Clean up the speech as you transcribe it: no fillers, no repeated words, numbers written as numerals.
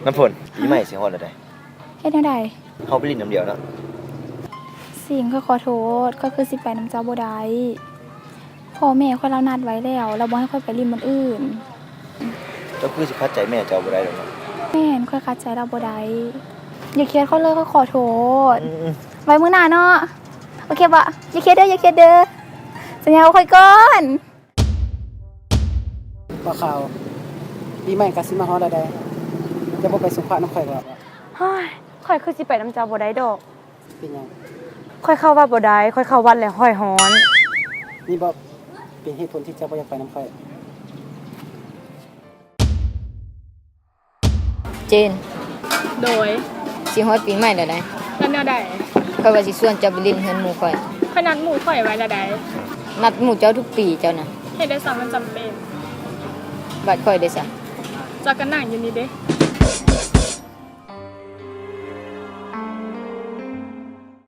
น้ำฝนปีใหม่สิฮอดแล้วได้เฮ็ดจังได๋เฮาไปลิ้นน้ำเดียวเนาะสิ่งข้อยขอโทษก็คือสิไปนำเจ้าบ่ได้พ่อแม่ข้อยเรานัดไว้แล้วเราบ่ให้ข้อยไปลิ้นมื้ออื่นเจ้าคือสิคัดใจแม่เจ้าบ่ได้ดอกเนาะแม่นข้อยขัดใจเราบ่ได้อย่าเครียดข้อยเลยข้อยขอโทษไว้มื้อหน้าเนาะโอเคบ่อย่าเครียดเด้ออย่าเครียดเด้อสัญญาข้อยก่อนบ่ข่าวปีใหม่ก็สิมาฮอดแล้วได้จะบ่ไปสุภาพนำข่อยบ่เฮ้ยข่อยคือสิไปน้ำเจ้าบ่ได้ดอก เป็นหยัง ข่อยเข้าวัดบ่ได้ข่อยเข้าวัดแล้วห้อยฮ้อน นี่บ่เป็นเหตุผลที่เจ้าบ่อยากไปนำข่อยเจนโดยสิฮอดปีใหม่แล้วได้แล้วแนวใดข้อยว่าสิชวนเจ้าไปเล่นเฮือนหมู่ข้อยข่อยนัดหมู่ข่อยไว้แล้วใดนัดหมู่เจ้าทุกปีเจ้าน่ะเฮ็ดได้ซ้ำมันจำเป็นบัดข้อยได้ซะจักกันนั่งอยู่นี่เด้